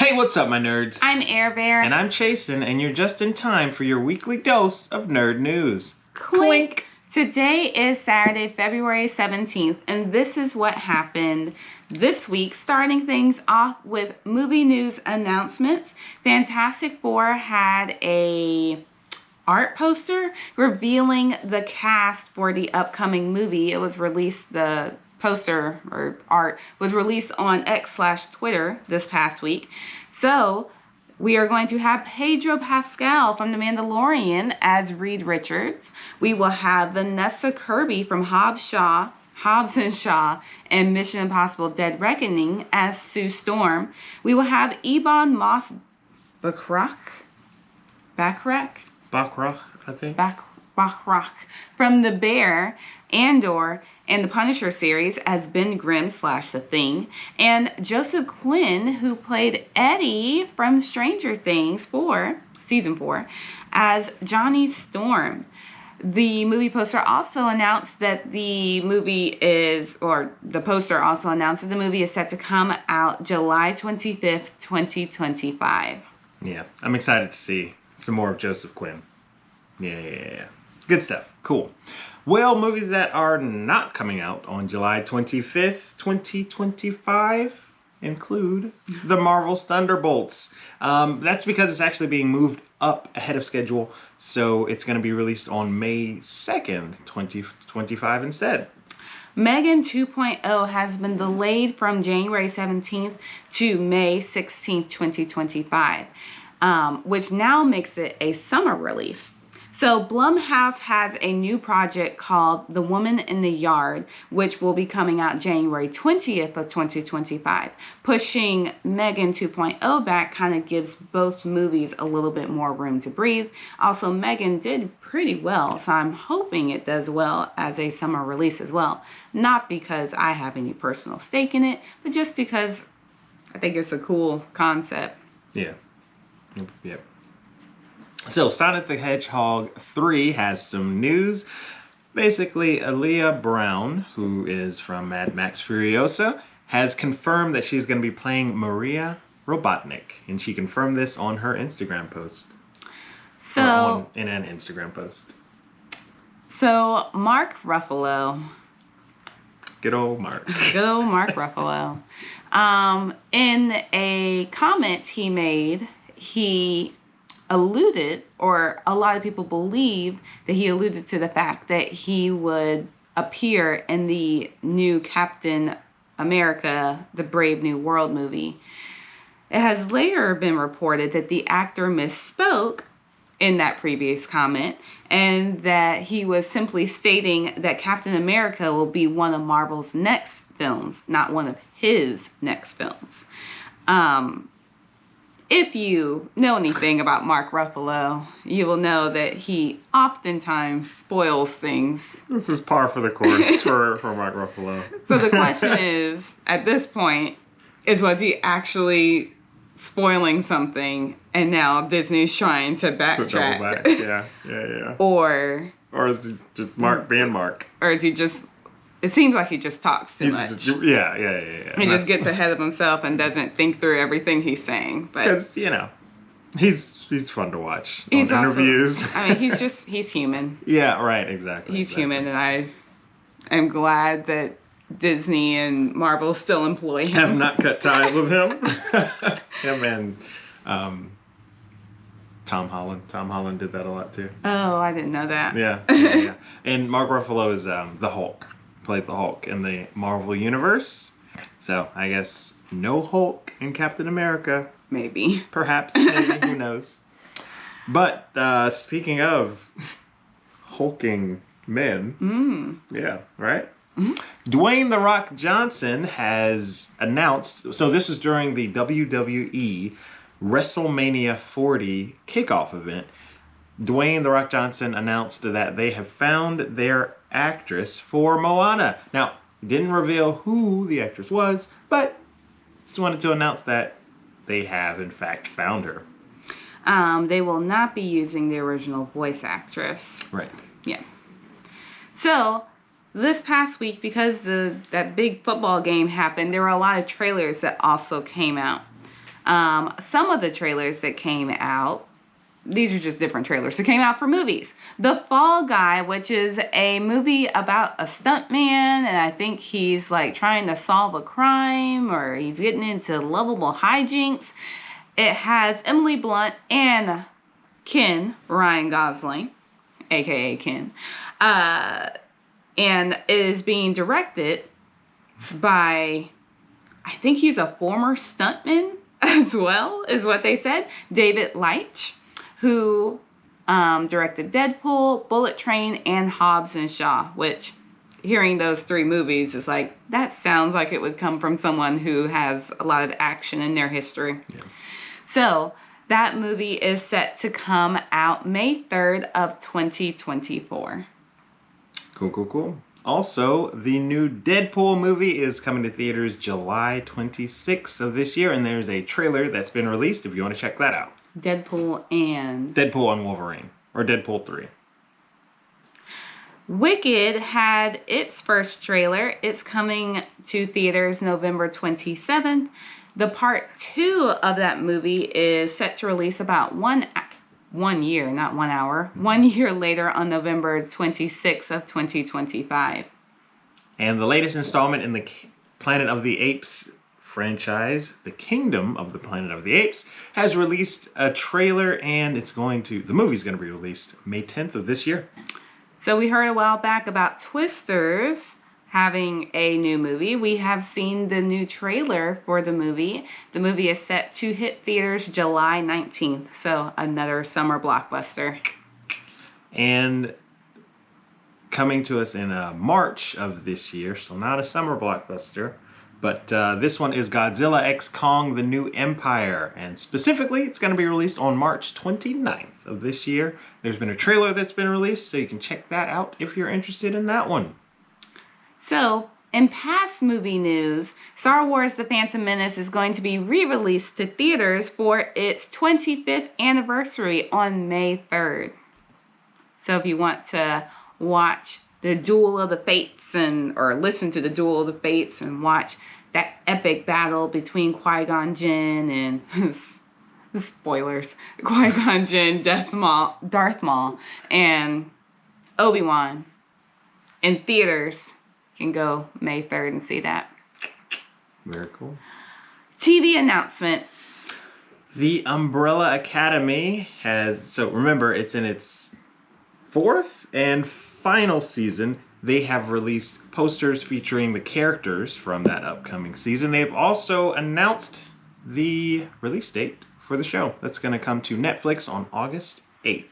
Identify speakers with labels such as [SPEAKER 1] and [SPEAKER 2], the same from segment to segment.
[SPEAKER 1] Hey, what's up, my nerds?
[SPEAKER 2] I'm Air Bear.
[SPEAKER 1] And I'm Chasen, and you're just in time for your weekly dose of nerd news.
[SPEAKER 2] Clink! Today is Saturday, February 17th, and this is what happened this week. Starting things off with movie news announcements. Fantastic Four had a art poster revealing the cast for the upcoming movie. It was released, the poster or art was released on X/Twitter this past week. So we are going to have Pedro Pascal from The Mandalorian as Reed Richards. We will have Vanessa Kirby from Hobbs and Shaw and Mission Impossible Dead Reckoning as Sue Storm. We will have Ebon Moss Bachrach,
[SPEAKER 1] I think.
[SPEAKER 2] Bachrach from The Bear, Andor, and the Punisher series as Ben Grimm / The Thing, and Joseph Quinn, who played Eddie from Stranger Things season 4, as Johnny Storm. The movie poster also announced that the poster also announced that the movie is set to come out July 25th, 2025.
[SPEAKER 1] Yeah, I'm excited to see some more of Joseph Quinn. Yeah. It's good stuff. Cool. Well, movies that are not coming out on July 25th, 2025 include the Marvel's Thunderbolts. That's because it's actually being moved up ahead of schedule, so it's going to be released on May 2nd, 2025 instead.
[SPEAKER 2] Megan 2.0 has been delayed from January 17th to May 16th, 2025, which now makes it a summer release. So Blumhouse has a new project called The Woman in the Yard, which will be coming out January 20th of 2025. Pushing Megan 2.0 back kind of gives both movies a little bit more room to breathe. Also, Megan did pretty well, so I'm hoping it does well as a summer release as well. Not because I have any personal stake in it, but just because I think it's a cool concept.
[SPEAKER 1] Yeah. Yep. So, Sonic the Hedgehog 3 has some news. Basically, Aaliyah Brown, who is from Mad Max Furiosa, has confirmed that she's going to be playing Maria Robotnik. And she confirmed this on her Instagram post. In an Instagram post.
[SPEAKER 2] So, Mark Ruffalo.
[SPEAKER 1] Good old Mark.
[SPEAKER 2] Good old Mark Ruffalo. In a comment he made, he alluded, or a lot of people believe that he alluded to the fact that he would appear in the new Captain America, the Brave New World movie. It has later been reported that the actor misspoke in that previous comment, and that he was simply stating that Captain America will be one of Marvel's next films, not one of his next films. If you know anything about Mark Ruffalo, you will know that he oftentimes spoils things.
[SPEAKER 1] This is par for the course for Mark Ruffalo.
[SPEAKER 2] So the question is, at this point, was he actually spoiling something and now Disney's trying to backtrack?
[SPEAKER 1] Yeah.
[SPEAKER 2] Or
[SPEAKER 1] is he just Mark being Mark? Or
[SPEAKER 2] is he just... It seems like he just talks too much.
[SPEAKER 1] Yeah.
[SPEAKER 2] He just gets ahead of himself and doesn't think through everything he's saying.
[SPEAKER 1] Because, he's fun to watch on interviews.
[SPEAKER 2] He's human.
[SPEAKER 1] Yeah, right, exactly.
[SPEAKER 2] He's human, and I am glad that Disney and Marvel still employ him.
[SPEAKER 1] Have not cut ties with him. Him and Tom Holland. Tom Holland did that a lot too.
[SPEAKER 2] Oh, I didn't know that.
[SPEAKER 1] Yeah. And Mark Ruffalo is the Hulk. Played the Hulk in the Marvel Universe. So, I guess no Hulk in Captain America.
[SPEAKER 2] Maybe.
[SPEAKER 1] Perhaps. Maybe. Who knows? But, speaking of hulking men. Yeah, right? Mm-hmm. Dwayne "The Rock" Johnson has announced, so this is during the WWE WrestleMania 40 kickoff event. Dwayne "The Rock" Johnson announced that they have found their actress for Moana. Now, didn't reveal who the actress was, but just wanted to announce that they have, in fact, found her.
[SPEAKER 2] They will not be using the original voice actress.
[SPEAKER 1] Right.
[SPEAKER 2] Yeah. So, this past week, because that big football game happened, there were a lot of trailers that also came out. Some of the trailers that came out, these are just different trailers that came out for movies. The Fall Guy, which is a movie about a stuntman, and I think he's like trying to solve a crime, or he's getting into lovable hijinks. It has Emily Blunt and Ryan Gosling, aka Ken, and it is being directed by, I think he's a former stuntman as well, is what they said, David Leitch, who directed Deadpool, Bullet Train, and Hobbs and Shaw, which, hearing those three movies is like, that sounds like it would come from someone who has a lot of action in their history. Yeah. So that movie is set to come out May 3rd of 2024.
[SPEAKER 1] Cool. Also, the new Deadpool movie is coming to theaters July 26th of this year, and there's a trailer that's been released if you want to check that out.
[SPEAKER 2] Deadpool and Wolverine, or Deadpool 3. Wicked had its first trailer. It's coming to theaters November 27th. The part 2 of that movie is set to release about 1 year, not 1 hour, 1 year later on November 26th of 2025. And the latest installment in the Planet of the Apes franchise, The Kingdom of the Planet of the Apes, has released a trailer, and the movie's going to be released May 10th of this year. So we heard a while back about Twisters having a new movie. We have seen the new trailer for the movie. The movie is set to hit theaters July 19th, so another summer blockbuster. And coming to us in March of this year, so not a summer blockbuster, but this one is Godzilla x Kong: The New Empire, and specifically it's going to be released on March 29th of this year. There's been a trailer that's been released, so you can check that out if you're interested in that one. So, in past movie news, Star Wars The Phantom Menace is going to be re-released to theaters for its 25th anniversary on May 3rd. So if you want to watch the Duel of the Fates or listen to the Duel of the Fates and watch that epic battle between Qui-Gon Jinn and spoilers, Qui-Gon Jinn, Darth Maul, and Obi-Wan in theaters, you can go May 3rd and see that. Very cool. TV announcements. The Umbrella Academy remember, it's in its 4th and final season. They have released posters featuring the characters from that upcoming season. They've also announced the release date for the show. That's going to come to Netflix on August 8th.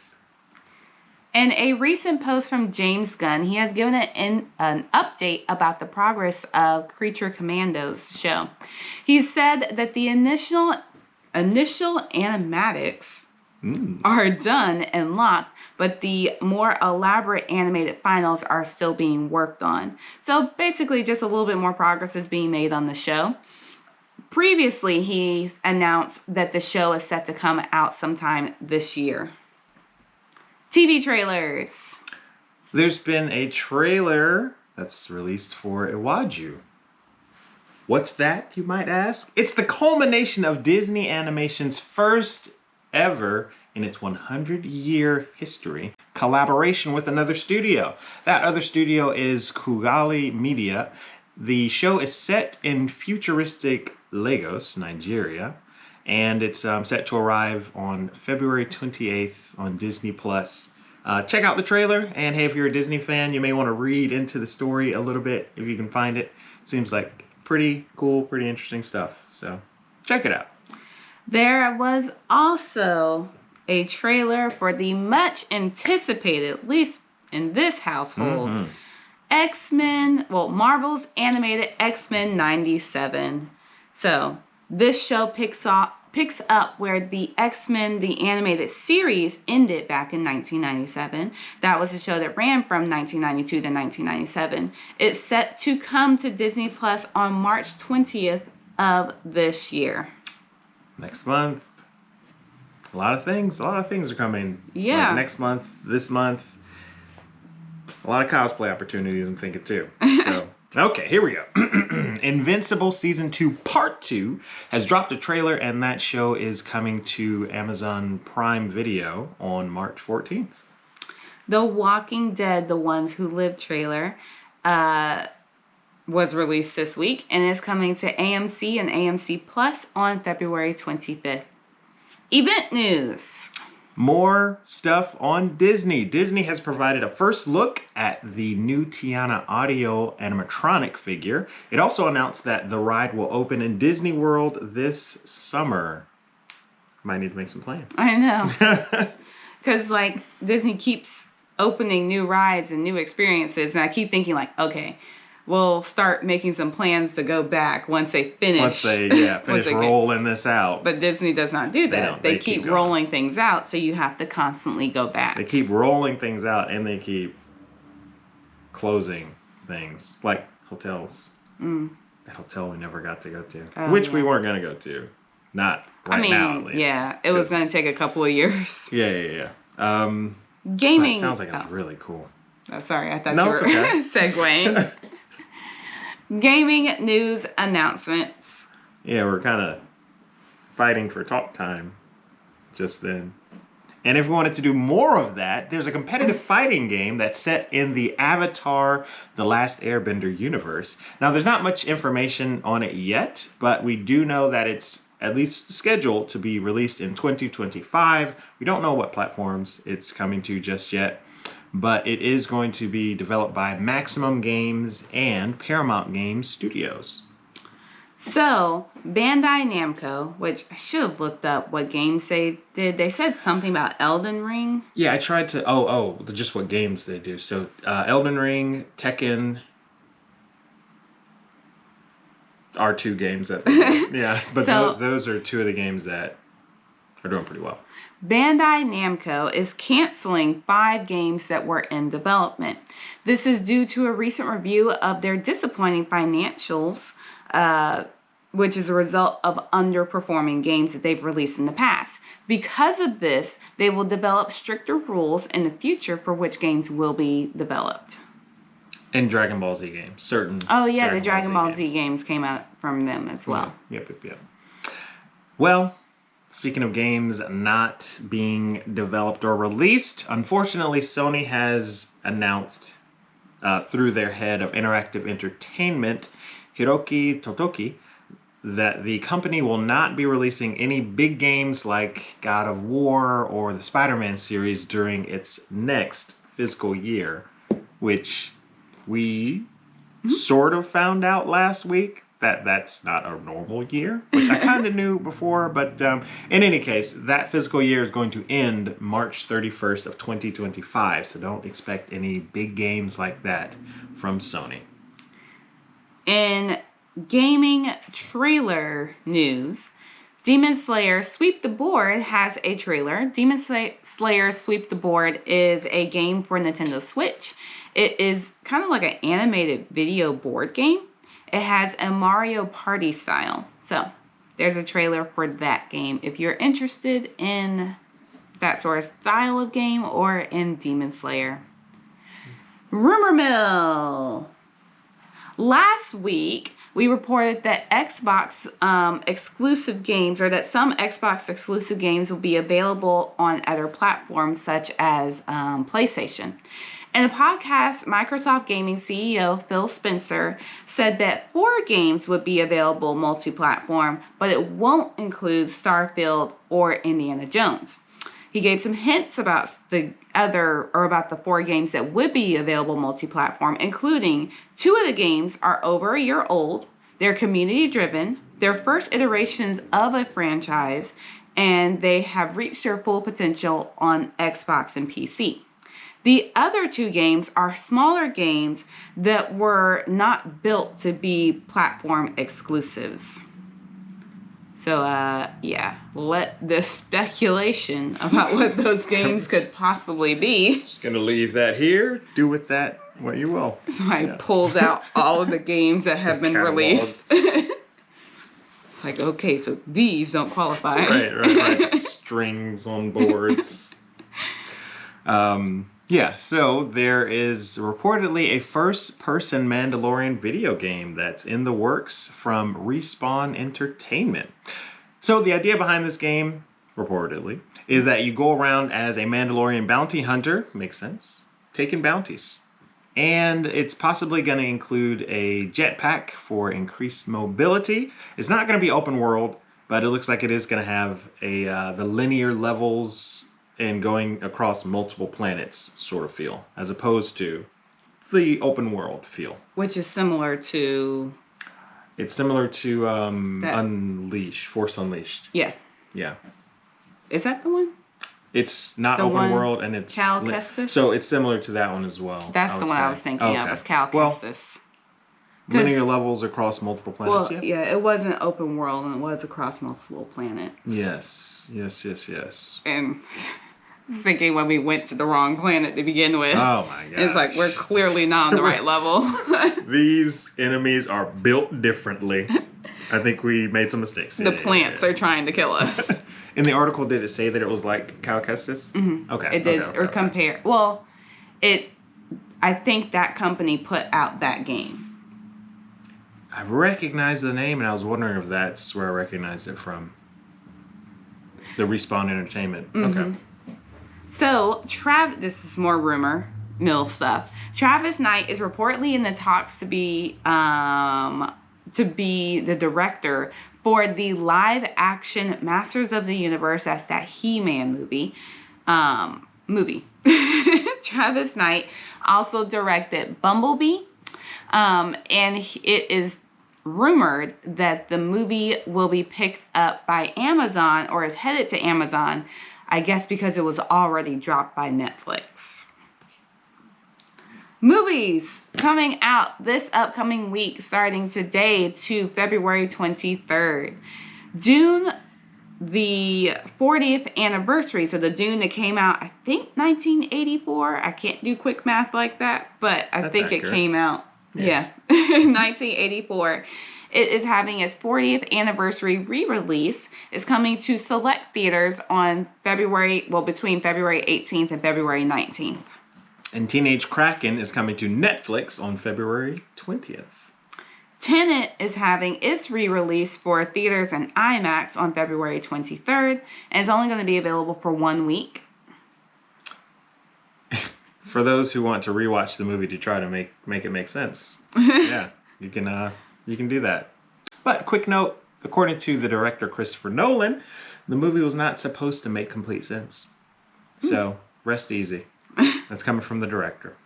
[SPEAKER 2] In a recent post from James Gunn, he has given an update about the progress of Creature Commandos show. He said that the initial animatics are done and locked, but the more elaborate animated finals are still being worked on. So basically just a little bit more progress is being made on the show. Previously, he announced that the show is set to come out sometime this year. TV trailers. There's been a trailer that's released for Iwaju. What's that, you might ask? It's the culmination of Disney Animation's first ever, in its 100-year history, collaboration with another studio. That other studio is Kugali Media. The show is set in futuristic Lagos, Nigeria, and it's set to arrive on February 28th on Disney+. Check out the trailer, and hey, if you're a Disney fan, you may want to read into the story a little bit if you can find it. Seems like pretty cool, pretty interesting stuff, so check it out. There was also a trailer for the much anticipated, at least in this household, Marvel's animated X-Men 97. So this show picks up where the X-Men, the animated series, ended back in 1997. That was a show that ran from 1992 to 1997. It's set to come to Disney Plus on March 20th of this year. Next month. A lot of things are coming. Yeah. Like next month, this month. A lot of cosplay opportunities, I'm thinking, too. So
[SPEAKER 1] Okay, here we go. Invincible Season 2 Part 2 has dropped a trailer, and that show is coming to Amazon Prime Video on March 14th.
[SPEAKER 2] The Walking Dead, The Ones Who Live trailer was released this week and is coming to AMC and AMC Plus on February 25th. Event news.
[SPEAKER 1] More stuff on Disney. Disney has provided a first look at the new Tiana audio animatronic figure. It also announced that the ride will open in Disney World this summer. Might need to make some plans.
[SPEAKER 2] I know. Because, like, Disney keeps opening new rides and new experiences, and I keep thinking, like, okay, we'll start making some plans to go back once they finish.
[SPEAKER 1] Once they finish rolling this out.
[SPEAKER 2] But Disney does not do that. They keep rolling things out, so you have to constantly go back.
[SPEAKER 1] They keep rolling things out, and they keep closing things, like hotels. That hotel we never got to go to, which we weren't going to go to. Not right now, at least.
[SPEAKER 2] Yeah, it was going to take a couple of years.
[SPEAKER 1] Yeah.
[SPEAKER 2] Gaming.
[SPEAKER 1] That sounds like it's really cool.
[SPEAKER 2] Oh, sorry, I thought you were segueing. Gaming news announcements.
[SPEAKER 1] Yeah, we're kind of fighting for talk time just then. And if we wanted to do more of that, there's a competitive fighting game that's set in the Avatar: The Last Airbender universe. Now, there's not much information on it yet, but we do know that it's at least scheduled to be released in 2025. We don't know what platforms it's coming to just yet, but it is going to be developed by Maximum Games and Paramount Games Studios.
[SPEAKER 2] So, Bandai Namco, which I should have looked up what games they did. They said something about Elden Ring.
[SPEAKER 1] Yeah, I tried to... just what games they do. So, Elden Ring, Tekken are two games that they do. Yeah, but those are two of the games that are doing pretty well.
[SPEAKER 2] Bandai Namco is canceling 5 games that were in development. This is due to a recent review of their disappointing financials, which is a result of underperforming games that they've released in the past. Because of this, they will develop stricter rules in the future for which games will be developed.
[SPEAKER 1] And Dragon Ball Z games, certain.
[SPEAKER 2] Oh yeah, the Dragon Ball Z games came out from them as well.
[SPEAKER 1] Yep. Well, speaking of games not being developed or released, unfortunately, Sony has announced through their head of interactive entertainment, Hiroki Totoki, that the company will not be releasing any big games like God of War or the Spider-Man series during its next fiscal year, which we sort of found out last week that that's not a normal year, which I kind of knew before, but in any case, that fiscal year is going to end March 31st of 2025, so don't expect any big games like that from Sony.
[SPEAKER 2] In gaming trailer news, Demon Slayer Sweep the Board has a trailer. Demon Slayer Sweep the Board is a game for Nintendo Switch. It is kind of like an animated video board game. It has a Mario Party style. So there's a trailer for that game if you're interested in that sort of style of game or in Demon Slayer. Rumor mill. Last week, we reported that Xbox exclusive games, or that some Xbox exclusive games will be available on other platforms such as PlayStation. In a podcast, Microsoft Gaming CEO Phil Spencer said that 4 games would be available multi-platform, but it won't include Starfield or Indiana Jones. He gave some hints about the 4 games that would be available multi-platform, including 2 of the games are over a year old, they're community-driven, they're first iterations of a franchise, and they have reached their full potential on Xbox and PC. The other 2 games are smaller games that were not built to be platform exclusives. So, let the speculation about what those games could possibly be.
[SPEAKER 1] Just gonna leave that here. Do with that what you will.
[SPEAKER 2] So I pulled out all of the games that have been released. It's like, okay, so these don't qualify.
[SPEAKER 1] Right. Strings on boards. Yeah, so there is reportedly a first-person Mandalorian video game that's in the works from Respawn Entertainment. So the idea behind this game, reportedly, is that you go around as a Mandalorian bounty hunter, makes sense, taking bounties. And it's possibly going to include a jetpack for increased mobility. It's not going to be open world, but it looks like it is going to have the linear levels and going across multiple planets sort of feel, as opposed to the open world feel.
[SPEAKER 2] Which is similar to...
[SPEAKER 1] It's similar to Force Unleashed.
[SPEAKER 2] Yeah.
[SPEAKER 1] Yeah.
[SPEAKER 2] Is that the one?
[SPEAKER 1] It's not open world, and it's...
[SPEAKER 2] Cal Kestis?
[SPEAKER 1] So it's similar to that one as well.
[SPEAKER 2] That's the one I was thinking of, was Cal Kestis.
[SPEAKER 1] Linear levels across multiple planets.
[SPEAKER 2] Well, yeah, it wasn't open world, and it was across multiple planets.
[SPEAKER 1] Yes.
[SPEAKER 2] And... thinking when we went to the wrong planet to begin with.
[SPEAKER 1] Oh my god.
[SPEAKER 2] It's like we're clearly not on the right level.
[SPEAKER 1] These enemies are built differently. I think we made some mistakes.
[SPEAKER 2] The plants are trying to kill us.
[SPEAKER 1] In the article, did it say that it was like Cal Kestis?
[SPEAKER 2] Mm-hmm.
[SPEAKER 1] Okay.
[SPEAKER 2] It did, or compare. Well, I think that company put out that game.
[SPEAKER 1] I recognized the name, and I was wondering if that's where I recognized it from. The Respawn Entertainment.
[SPEAKER 2] Mm-hmm.
[SPEAKER 1] Okay.
[SPEAKER 2] So, this is more rumor mill stuff. Travis Knight is reportedly in the talks to be the director for the live-action Masters of the Universe. That's that He-Man movie. Travis Knight also directed Bumblebee, and it is rumored that the movie will be picked up by Amazon, or is headed to Amazon, I guess because it was already dropped by Netflix. Movies coming out this upcoming week, starting today to February 23rd. Dune, the 40th anniversary. So the Dune that came out, I think 1984. I can't do quick math like that, but I think accurate. It came out. Yeah. 1984. It is having its 40th anniversary re-release. It's coming to select theaters on between February 18th and February 19th.
[SPEAKER 1] And Teenage Kraken is coming to Netflix on February 20th.
[SPEAKER 2] Tenet is having its re-release for theaters and IMAX on February 23rd, and it's only going to be available for 1 week.
[SPEAKER 1] For those who want to rewatch the movie to try to make it make sense, yeah, you can do that. But quick note, according to the director Christopher Nolan, the movie was not supposed to make complete sense. So rest easy. That's coming from the director.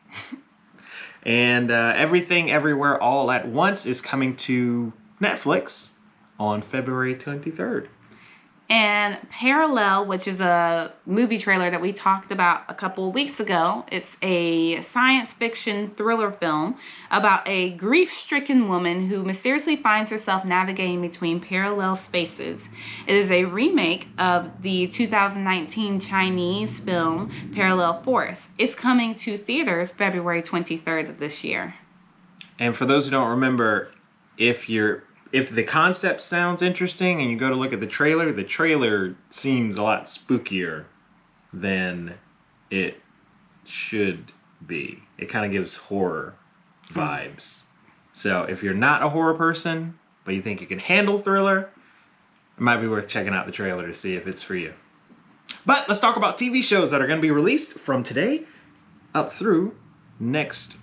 [SPEAKER 1] And Everything Everywhere All at Once is coming to Netflix on February 23rd.
[SPEAKER 2] And Parallel, which is a movie trailer that we talked about a couple of weeks ago. It's a science fiction thriller film about a grief-stricken woman who mysteriously finds herself navigating between parallel spaces. It is a remake of the 2019 Chinese film Parallel Force. It's coming to theaters February 23rd of this year.
[SPEAKER 1] And for those who don't remember, if the concept sounds interesting and you go to look at the trailer seems a lot spookier than it should be. It kind of gives horror vibes. So if you're not a horror person, but you think you can handle thriller, it might be worth checking out the trailer to see if it's for you. But let's talk about TV shows that are going to be released from today up through next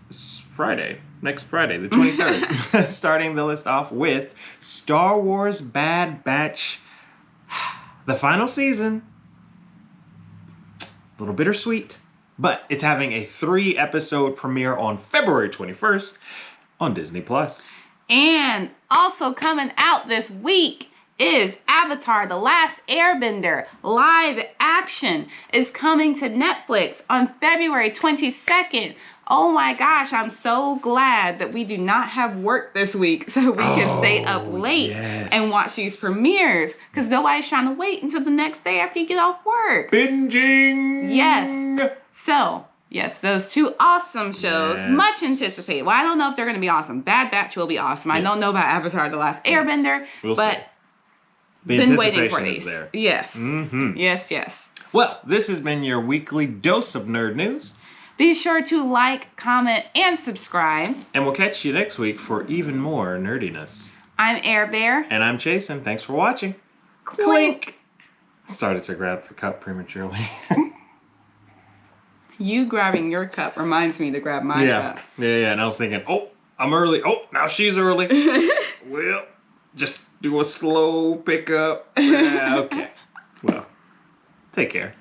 [SPEAKER 1] Friday, the 23rd. Starting the list off with Star Wars Bad Batch, the final season. A little bittersweet, but it's having a 3-episode premiere on February 21st on Disney+.
[SPEAKER 2] And also coming out this week is Avatar: The Last Airbender. Live action is coming to Netflix on February 22nd. Oh my gosh, I'm so glad that we do not have work this week so we can stay up late and watch these premieres, because nobody's trying to wait until the next day after you get off work.
[SPEAKER 1] Binging!
[SPEAKER 2] Yes. So, yes, those two awesome shows, much anticipated. Well, I don't know if they're going to be awesome. Bad Batch will be awesome. I don't know about Avatar: The Last Airbender, but been waiting for these.
[SPEAKER 1] There.
[SPEAKER 2] Yes.
[SPEAKER 1] Mm-hmm.
[SPEAKER 2] Yes.
[SPEAKER 1] Well, this has been your weekly dose of nerd news.
[SPEAKER 2] Be sure to like, comment, and subscribe.
[SPEAKER 1] And we'll catch you next week for even more nerdiness.
[SPEAKER 2] I'm Air Bear.
[SPEAKER 1] And I'm Jason. Thanks for watching.
[SPEAKER 2] Clink!
[SPEAKER 1] Started to grab the cup prematurely.
[SPEAKER 2] You grabbing your cup reminds me to grab my cup.
[SPEAKER 1] Yeah. And I was thinking, oh, I'm early. Oh, now she's early. Well, just do a slow pickup. Okay. Well, take care.